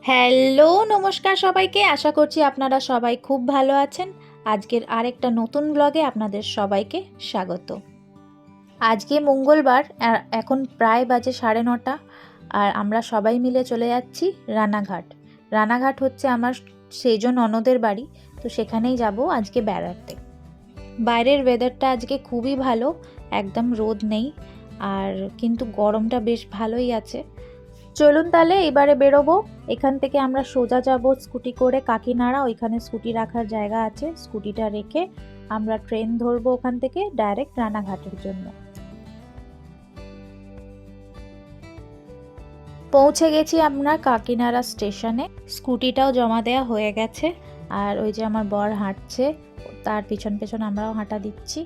Hello, নমস্কার সবাইকে। আশা করছি আপনারা সবাই খুব ভালো আছেন। আজকের আরেকটা নতুন ব্লগে আপনাদের সবাইকে স্বাগত। আজকে মঙ্গলবার, এখন প্রায় বাজে 9:30, আর আমরা সবাই মিলে চলে যাচ্ছি রানাঘাট। রানাঘাট হচ্ছে আমার সেজ ননদের বাড়ি, তো সেখানেই যাব আজকে বেড়াতে। বাইরের ওয়েদারটা আজকে খুবই ভালো, একদম রোদ নেই, আর কিন্তু গরমটা বেশ ভালোই আছে। চলুন তাহলে এবারে বেরোবো। এখান থেকে আমরা সোজা যাব স্কুটি করে কাকিনাড়া, ওইখানে স্কুটি রাখার জায়গা আছে। স্কুটিটা রেখে আমরা ট্রেন ধরবো ওখান থেকে ডাইরেক্ট রানাঘাটের জন্য। পৌঁছে গেছি আমরা কাকিনাড়া স্টেশনে। স্কুটিটাও জমা দেওয়া হয়ে গেছে, আর ওই যে আমার বর হাঁটছে, তার পিছন পিছন আমরাও হাঁটা দিচ্ছি।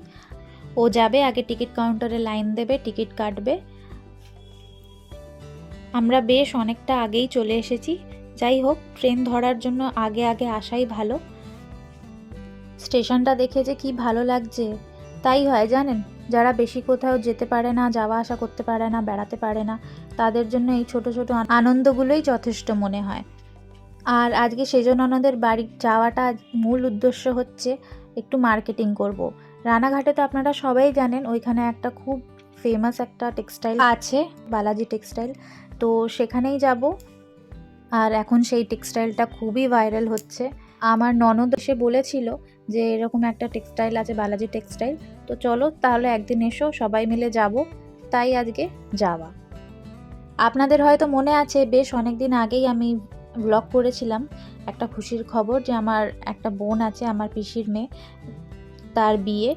ও যাবে আগে, টিকিট কাউন্টারে লাইন দেবে, টিকিট কাটবে। আমরা বেশ অনেকটা আগেই চলে এসেছি। যাই হোক, ট্রেন ধরার জন্য আগে আগে আসাই ভালো। স্টেশনটা দেখে যে কি ভালো লাগছে। তাই হয় জানেন, যারা বেশি কোথাও যেতে পারে না, যাওয়া আসা করতে পারে না, বেড়াতে পারে না, তাদের জন্য এই ছোট ছোট আনন্দগুলোই যথেষ্ট মনে হয়। আর আজকে সেজ ননদের বাড়ি যাওয়াটা মূল উদ্দেশ্য হচ্ছে একটু মার্কেটিং করব। রানাঘাটে তো আপনারা সবাই জানেন, ওইখানে একটা খুব ফেমাস একটা টেক্সটাইল আছে, বালাজি টেক্সটাইল। তো সেখানেই যাব। আর এখন সেই টেক্সটাইলটা খুবই ভাইরাল হচ্ছে। আমার ননদ এসে বলেছিল যে এরকম একটা টেক্সটাইল আছে, বালাজি টেক্সটাইল। তো চলো তাহলে একদিন এসো, সবাই মিলে যাব। তাই আজকে যাওয়া। আপনাদের হয়তো মনে আছে, বেশ অনেক দিন আগেই আমি ব্লগ করেছিলাম একটা খুশির খবর, যে আমার একটা বোন আছে, আমার পিসির মেয়ে, তার বিয়ে।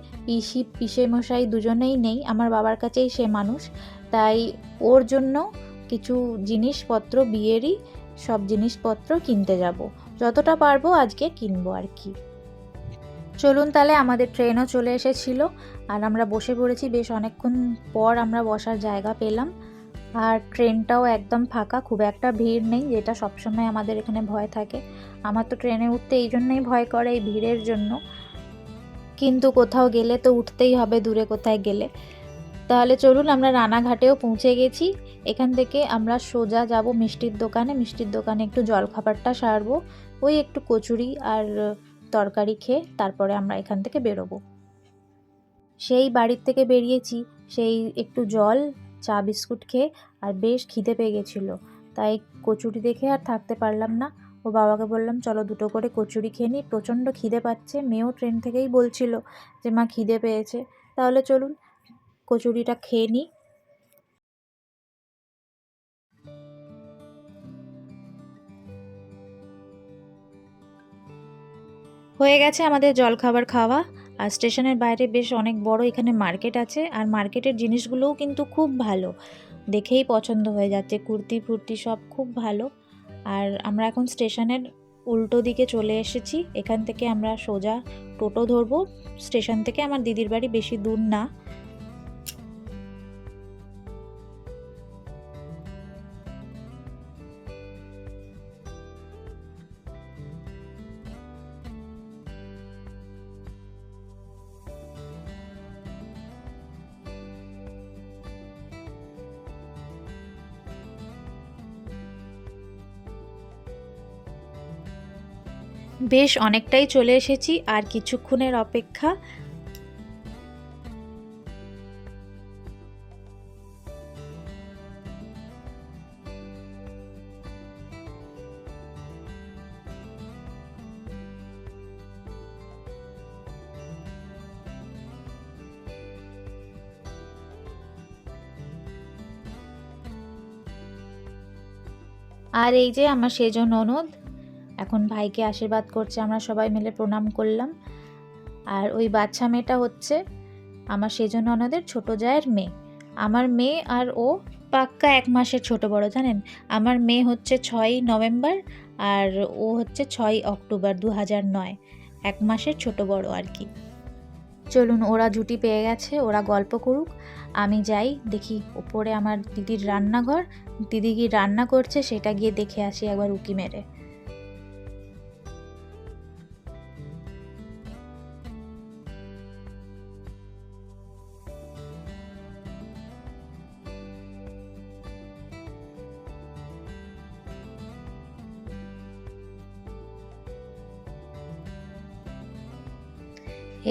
পিসে মশাই দুজনেই নেই, আমার বাবার কাছেই সে মানুষ। তাই ওর জন্য কিছু জিনিসপত্র, বিয়েরই সব জিনিসপত্র কিনতে যাব। যতটা পারবো আজকে কিনবো আর কি। চলুন তাহলে, আমাদের ট্রেনও চলে এসেছিল, আর আমরা বসে পড়েছি। বেশ অনেকক্ষণ পর আমরা বসার জায়গা পেলাম। আর ট্রেনটাও একদম ফাঁকা, খুব একটা ভিড় নেই, যেটা সবসময় আমাদের এখানে ভয় থাকে। আমার তো ট্রেনে উঠতে এই জন্যই ভয় করে, এই ভিড়ের জন্য। কিন্তু কোথাও গেলে তো উঠতেই হবে, দূরে কোথায় গেলে। তাহলে চলুন, আমরা রানাঘাটেও পৌঁছে গেছি। এখান থেকে আমরা সোজা যাব মিষ্টির দোকানে। মিষ্টির দোকানে একটু জলখাবারটা সারবো, ওই একটু কচুরি আর তরকারি খেয়ে তারপরে আমরা এখান থেকে বেরোবো। সেই বাড়ির থেকে বেরিয়েছি, সেই একটু জল, চা বিস্কুট খেয়ে, আর বেশ খিদে পেয়ে গেছিলো। তাই কচুরি দেখে আর থাকতে পারলাম না। ও বাবাকে বললাম চলো দুটো করে কচুরি খেয়ে নিই, প্রচণ্ড খিদে পাচ্ছে। মেয়েও ট্রেন থেকেই বলছিল যে মা খিদে পেয়েছে। তাহলে চলুন কচুরিটা খেয়ে নিই। হয়ে গেছে আমাদের জলখাবার খাওয়া। আর স্টেশনের বাইরে বেশ অনেক বড় এখানে মার্কেট আছে, আর মার্কেটের জিনিসগুলোও কিন্তু খুব ভালো, দেখেই পছন্দ হয়ে যাচ্ছে। কুর্তি ফুর্তি সব খুব ভালো। আর আমরা এখন স্টেশনের উল্টো দিকে চলে এসেছি। এখান থেকে আমরা সোজা টোটো ধরবো। স্টেশন থেকে আমার দিদির বাড়ি বেশি দূর না। বেশ অনেকটাই চলে এসেছি, আর কিছুক্ষণের অপেক্ষা। আর এই যে আমার সেজ ননদ এখন ভাইকে আশীর্বাদ করছে, আমরা সবাই মিলে প্রণাম করলাম। আর ওই বাচ্চা মেয়েটা হচ্ছে আমার সেজ ননদের ছোট জায়ের মেয়ে। আমার মেয়ে আর ও পাক্কা 1 মাসের ছোট বড়, জানেন। আমার মেয়ে হচ্ছে 6ই নভেম্বর, আর ও হচ্ছে 6ই অক্টোবর 2009। 1 মাসের ছোট বড় আর কি। চলুন, ওরা জুটি পেয়ে গেছে, ওরা গল্প করুক। আমি যাই দেখি ওপরে আমার দিদির রান্নাঘর, দিদি কি রান্না করছে সেটা গিয়ে দেখে আসি একবার উকি মেরে।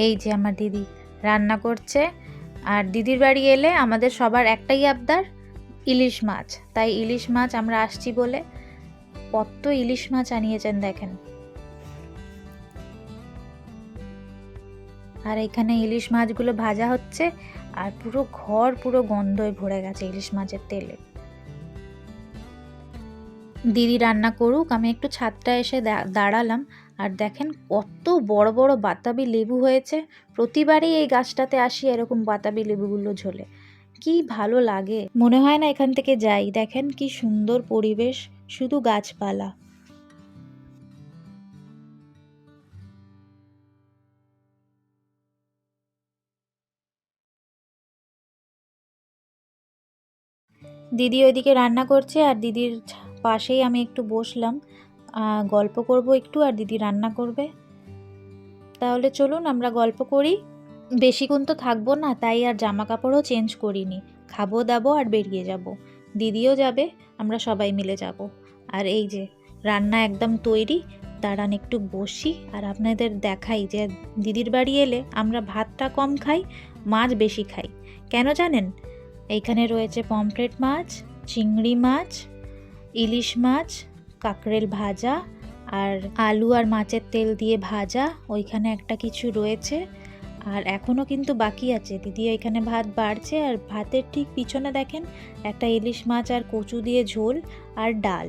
এই যে আমার দিদি রান্না করছে। আর দিদির বাড়ি এলে আমাদের সবার একটাই আবদার, ইলিশ মাছ। তাই ইলিশ মাছ আমরা আসছি বলে কত ইলিশ মাছ আনিয়েছেন দেখেন। আর এখানে ইলিশ মাছগুলো ভাজা হচ্ছে, আর পুরো ঘর পুরো গন্ধয় ভরে গেছে ইলিশ মাছের তেলে। দিদি রান্না করুক, আমি একটু ছাদটা এসে দাঁড়ালাম। আর দেখেন কত বড় বড় বাতাবি লেবু হয়েছে। প্রতিবারই এই গাছটাতে আসি এরকম বাতাবি লেবুগুলো ঝোলে, কি ভালো লাগে, মনে হয় না এখান থেকে যাই। দেখেন কি সুন্দর পরিবেশ, শুধু গাছপালা। দিদি ওইদিকে রান্না করছে, আর দিদির পাশেই আমি একটু বসলাম, গল্প করব একটু, আর দিদি রান্না করবে। তাহলে চলুন আমরা গল্প করি। বেশিক্ষণ তো থাকবো না, তাই আর জামা কাপড়ও চেঞ্জ করিনি। খাবো দাবো আর বেরিয়ে যাব। দিদিও যাবে, আমরা সবাই মিলে যাব। আর এই যে রান্না একদম তৈরি। দাঁড়ান একটু বসি আর আপনাদের দেখাই যে দিদির বাড়ি এলে আমরা ভাতটা কম খাই, মাছ বেশি খাই। কেন জানেন? এইখানে রয়েছে পমফ্রেট মাছ, চিংড়ি মাছ, ইলিশ মাছ, কাঁকরেল ভাজা, আর আলু আর মাছের তেল দিয়ে ভাজা। ওইখানে একটা কিছু রয়েছে, আর এখনও কিন্তু বাকি আছে। দিদি এখানে ভাত বাড়ছে, আর ভাতের ঠিক পিছনে দেখেন একটা ইলিশ মাছ আর কচু দিয়ে ঝোল আর ডাল।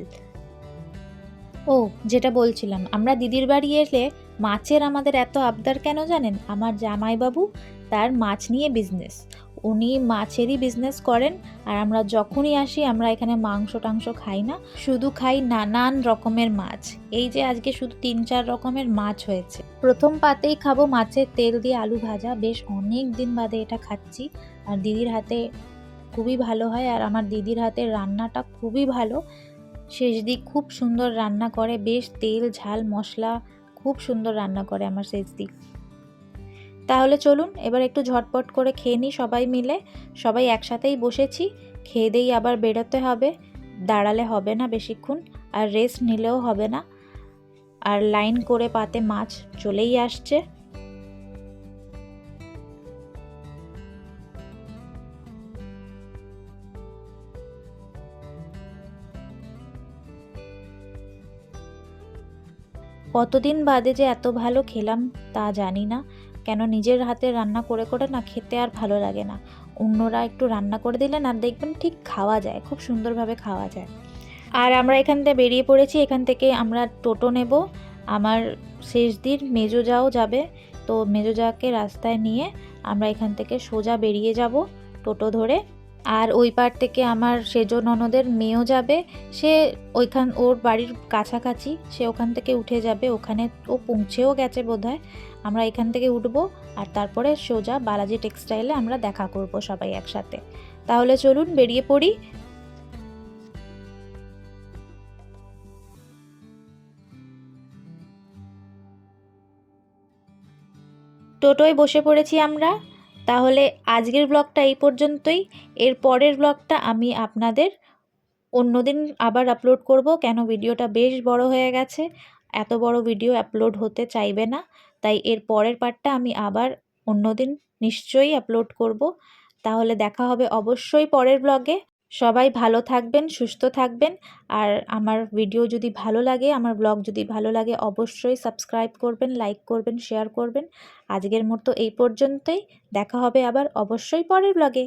ও, যেটা বলছিলাম, আমরা দিদির বাড়ি এলে মাছের আমাদের এত আবদার কেন জানেন? আমার জামাইবাবু, তার মাছ নিয়ে বিজনেস, উনি মাছেরই বিজনেস করেন। আর আমরা যখনই আসি আমরা এখানে মাংস টাংস খাই না, শুধু খাই নানান রকমের মাছ। এই যে আজকে শুধু 3-4 রকমের মাছ হয়েছে। প্রথম পাতেই খাবো মাছের তেল দিয়ে আলু ভাজা, বেশ অনেক দিন বাদে এটা খাচ্ছি। আর দিদির হাতে খুবই ভালো হয়, আর আমার দিদির হাতের রান্নাটা খুবই ভালো। শেষ দিক খুব সুন্দর রান্না করে, বেশ তেল ঝাল মশলা খুব সুন্দর রান্না করে আমার শেষ দিক। তাহলে চলুন এবার একটু ঝটপট করে খেয়ে নিই সবাই মিলে। সবাই একসাথেই বসেছি, খেয়ে দিয়েই আবার বেরোতে হবে। দাঁড়ালে হবে না বেশিক্ষণ, আর রেস্ট নিলেও হবে না। আর লাইন করে পাতে মাছ চলেই আসছে। কতদিন বাদে যে এত ভালো খেলাম তা জানি না, কেন নিজের হাতে রান্না করে করে না খেতে আর ভালো লাগে না। অন্যরা একটু রান্না করে দিলেন আর দেখবেন ঠিক খাওয়া যায়, খুব সুন্দরভাবে খাওয়া যায়। আর আমরা এখান থেকে বেরিয়ে পড়েছি, এখান থেকে আমরা টোটো নেব। আমার শেষদির মেজো যাও যাবে, তো মেজো যাকে রাস্তায় নিয়ে আমরা এখান থেকে সোজা বেরিয়ে যাব টোটো ধরে। আর ওই পার থেকে আমার সেজো ননদের মেয়েও যাবে, সে ওর বাড়ির কাছাকাছি, সে ওখান থেকে উঠে যাবে। ওখানে ও পৌঁছেও গেছে বোধহয়। আমরা এখান থেকে উঠবো, আর তারপরে সোজা বালাজি টেক্সটাইলে আমরা দেখা করব সবাই একসাথে। তাহলে চলুন বেরিয়ে পড়ি। টোটোয় বসে পড়েছি আমরা। তাহলে আজকের ব্লগটা এই পর্যন্তই। এর পরের ব্লগটা আমি আপনাদের অন্যদিন আবার আপলোড করব, কেন ভিডিওটা বেশ বড় হয়ে গেছে। এত বড় ভিডিও আপলোড হতে চাইবে না, তাই এর পরের পার্টটা আমি আবার অন্যদিন নিশ্চয়ই আপলোড করব। তাহলে দেখা হবে অবশ্যই পরের ব্লগে। সবাই ভালো থাকবেন, সুস্থ থাকবেন। আর আমার ভিডিও যদি ভালো লাগে, আমার ব্লগ যদি ভালো লাগে, অবশ্যই সাবস্ক্রাইব করবেন, লাইক করবেন, শেয়ার করবেন। আজকের মতো এই পর্যন্তই, দেখা হবে আবার অবশ্যই পরের ব্লগে।